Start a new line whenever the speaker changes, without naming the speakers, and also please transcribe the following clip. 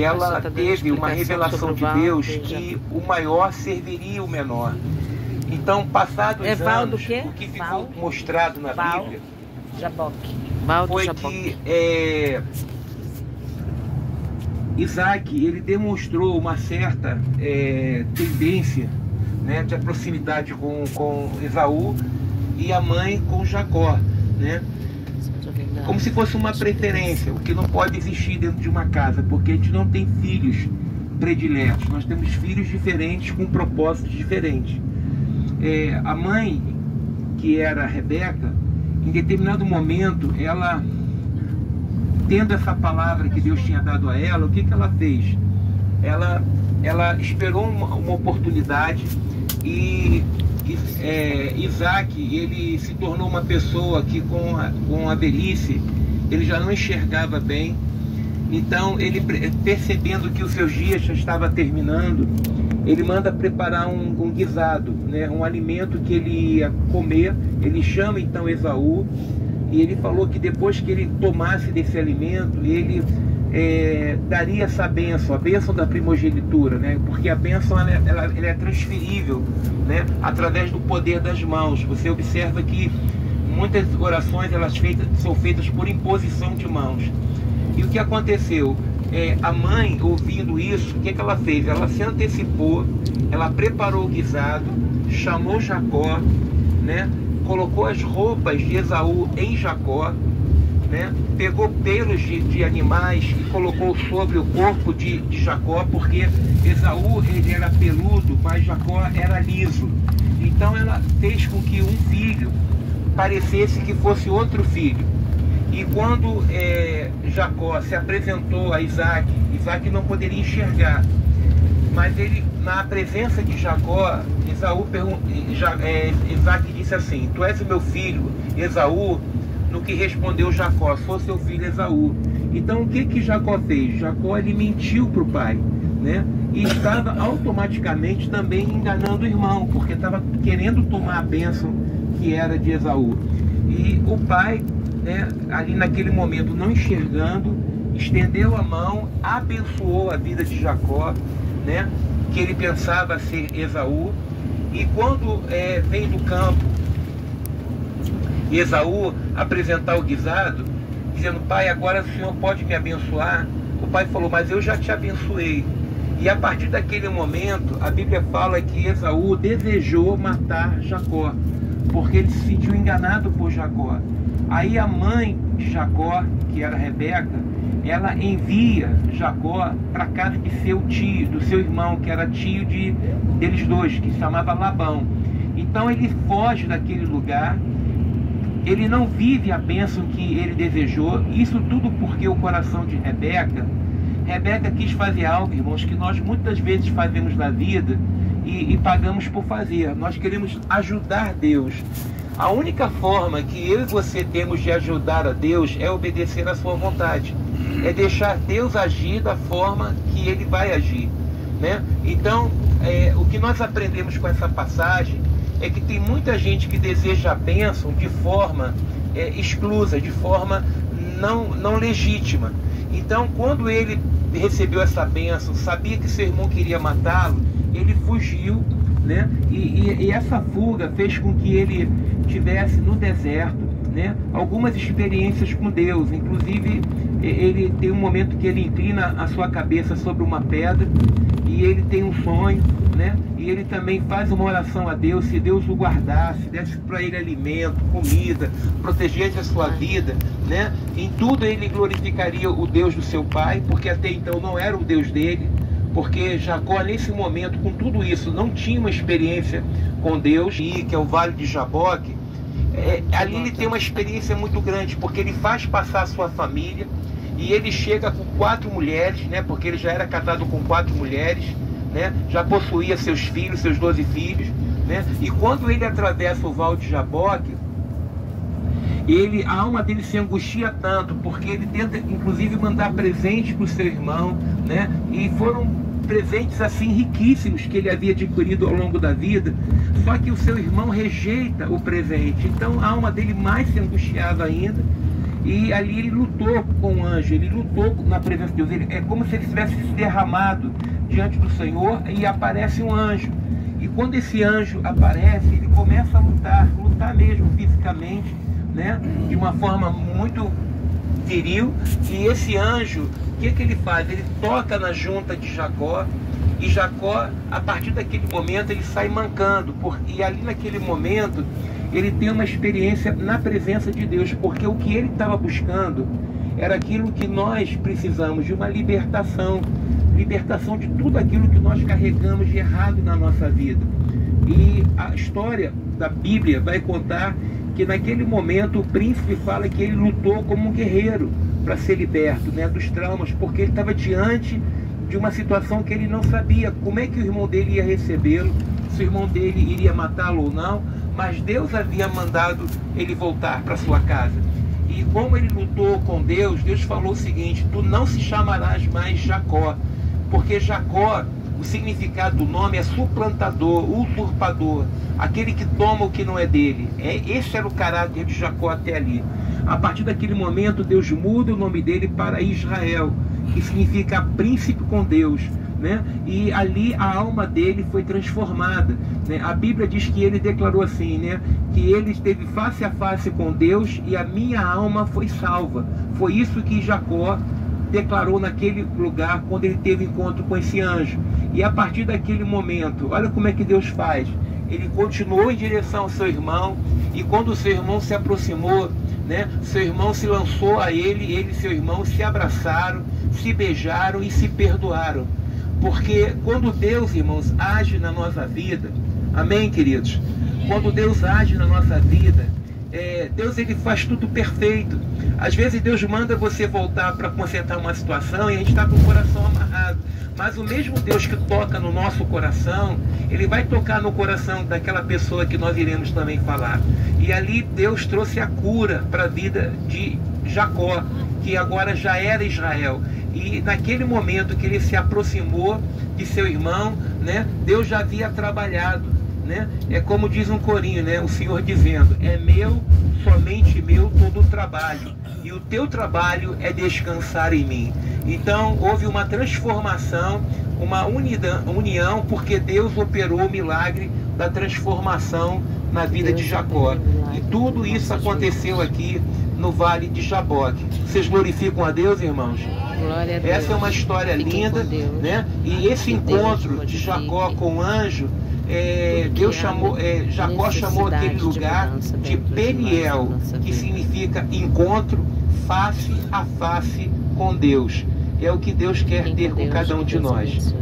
ela teve uma revelação de Deus que o maior serviria o menor. Então, passados anos, o que ficou mostrado na Bíblia foi que Isaac, ele demonstrou uma certa tendência, né, de proximidade com Esaú e a mãe com Jacó, né? Como se fosse uma preferência, o que não pode existir dentro de uma casa, porque a gente não tem filhos prediletos, nós temos filhos diferentes com propósitos diferentes. A mãe, que era Rebeca, em determinado momento, ela, tendo essa palavra que Deus tinha dado a ela, o que ela fez? Ela esperou uma oportunidade e Isaac, ele se tornou uma pessoa que com a velhice, ele já não enxergava bem. Então, ele, percebendo que os seus dias já estavam terminando, ele manda preparar um guisado, né, um alimento que ele ia comer. Ele chama então Esaú e ele falou que depois que ele tomasse desse alimento, ele daria essa bênção, a bênção da primogenitura, né? Porque a bênção ela é transferível, né? Através do poder das mãos. Você observa que muitas orações são feitas por imposição de mãos. E o que aconteceu? A mãe, ouvindo isso, o que ela fez? Ela se antecipou, ela preparou o guisado, chamou Jacó, né? Colocou as roupas de Esaú em Jacó, né? Pegou pelos de animais e colocou sobre o corpo de Jacó, porque Esaú ele era peludo, mas Jacó era liso. Então ela fez com que um filho parecesse que fosse outro filho. E quando Jacó se apresentou a Isaac, Isaac não poderia enxergar, mas ele, na presença de Jacó, Isaac disse assim: tu és o meu filho Esaú? No que respondeu Jacó: sou seu filho Esaú. Então o que Jacó fez? Jacó, ele mentiu para o pai, né? E estava automaticamente também enganando o irmão, porque estava querendo tomar a bênção que era de Esaú. E o pai, né, ali naquele momento, não enxergando, estendeu a mão, abençoou a vida de Jacó, né, que ele pensava ser Esaú. E quando vem do campo Esaú apresentar o guisado, dizendo: pai, agora o senhor pode me abençoar? O pai falou: mas eu já te abençoei. E a partir daquele momento, a Bíblia fala que Esaú desejou matar Jacó, porque ele se sentiu enganado por Jacó. Aí a mãe de Jacó, que era Rebeca, ela envia Jacó para a casa de seu tio, do seu irmão, que era tio deles dois, que se chamava Labão. Então ele foge daquele lugar, ele não vive a bênção que ele desejou. Isso tudo porque o coração de Rebeca quis fazer algo, irmãos, que nós muitas vezes fazemos na vida e pagamos por fazer. Nós queremos ajudar Deus. A única forma que eu e você temos de ajudar a Deus é obedecer à sua vontade. É deixar Deus agir da forma que Ele vai agir, né? Então, o que nós aprendemos com essa passagem é que tem muita gente que deseja a bênção de forma exclusa, de forma não legítima. Então, quando ele recebeu essa bênção, sabia que seu irmão queria matá-lo, ele fugiu, né? E essa fuga fez com que ele tivesse no deserto, né, algumas experiências com Deus. Inclusive, ele tem um momento que ele inclina a sua cabeça sobre uma pedra e ele tem um sonho, né? E ele também faz uma oração a Deus: se Deus o guardasse, desse para ele alimento, comida, protegesse a sua vida, né? Em tudo ele glorificaria o Deus do seu pai, porque até então não era o Deus dele, porque Jacó, nesse momento, com tudo isso, não tinha uma experiência com Deus. E que é o Vale de Jaboque, ali ele tem uma experiência muito grande, porque ele faz passar a sua família, e ele chega com 4 mulheres, né? Porque ele já era casado com 4 mulheres, né? Já possuía seus filhos, seus 12 filhos, né? E quando ele atravessa o Vale de Jaboque, a alma dele se angustia tanto, porque ele tenta inclusive mandar presente para o seu irmão, né? E foram presentes assim riquíssimos que ele havia adquirido ao longo da vida, só que o seu irmão rejeita o presente. Então a alma dele mais se angustiava ainda, E ali ele lutou com o anjo, ele lutou na presença de Deus. É como se ele tivesse se derramado diante do Senhor e aparece um anjo. E quando esse anjo aparece, ele começa a lutar mesmo fisicamente, né? De uma forma muito viril. E esse anjo, o que ele faz? Ele toca na junta de Jacó. E Jacó, a partir daquele momento, ele sai mancando. E ali naquele momento, ele tem uma experiência na presença de Deus. Porque o que ele estava buscando era aquilo que nós precisamos, de uma libertação. Libertação de tudo aquilo que nós carregamos de errado na nossa vida. E a história da Bíblia vai contar que naquele momento o príncipe fala que ele lutou como um guerreiro para ser liberto, né, dos traumas, porque ele estava diante de uma situação que ele não sabia como é que o irmão dele ia recebê-lo, se o irmão dele iria matá-lo ou não, mas Deus havia mandado ele voltar para sua casa. E como ele lutou com Deus, Deus falou o seguinte: tu não se chamarás mais Jacó, porque Jacó, o significado do nome é suplantador, usurpador, aquele que toma o que não é dele. Esse era o caráter de Jacó até ali. A partir daquele momento, Deus muda o nome dele para Israel, que significa príncipe com Deus, né? E ali a alma dele foi transformada, né? A Bíblia diz que ele declarou assim, né? Que ele esteve face a face com Deus e a minha alma foi salva. Foi isso que Jacó declarou naquele lugar quando ele teve encontro com esse anjo. E a partir daquele momento, olha como é que Deus faz. Ele continuou em direção ao seu irmão, e quando o seu irmão se aproximou, né, seu irmão se lançou a ele e seu irmão se abraçaram, se beijaram e se perdoaram. Porque quando Deus, irmãos, age na nossa vida, amém, queridos? Quando Deus age na nossa vida, Deus, ele faz tudo perfeito. Às vezes Deus manda você voltar para consertar uma situação e a gente está com o coração amarrado. Mas o mesmo Deus que toca no nosso coração, ele vai tocar no coração daquela pessoa que nós iremos também falar. E ali Deus trouxe a cura para a vida de Jacó, que agora já era Israel. E naquele momento que ele se aproximou de seu irmão, né, Deus já havia trabalhado, né? É como diz um corinho, né, o Senhor dizendo: é meu, somente meu todo o trabalho, e o teu trabalho é descansar em mim. Então houve uma transformação, uma união, porque Deus operou o milagre da transformação na vida de Jacó. E tudo isso aconteceu aqui no Vale de Jaboque. Vocês glorificam a Deus, irmãos?
Glória a Deus.
Essa é uma história linda, né? E esse encontro de Jacó com o anjo, Deus chamou, Jacó chamou aquele lugar de Peniel, que significa encontro face a face com Deus. É o que Deus quer ter com cada um de nós.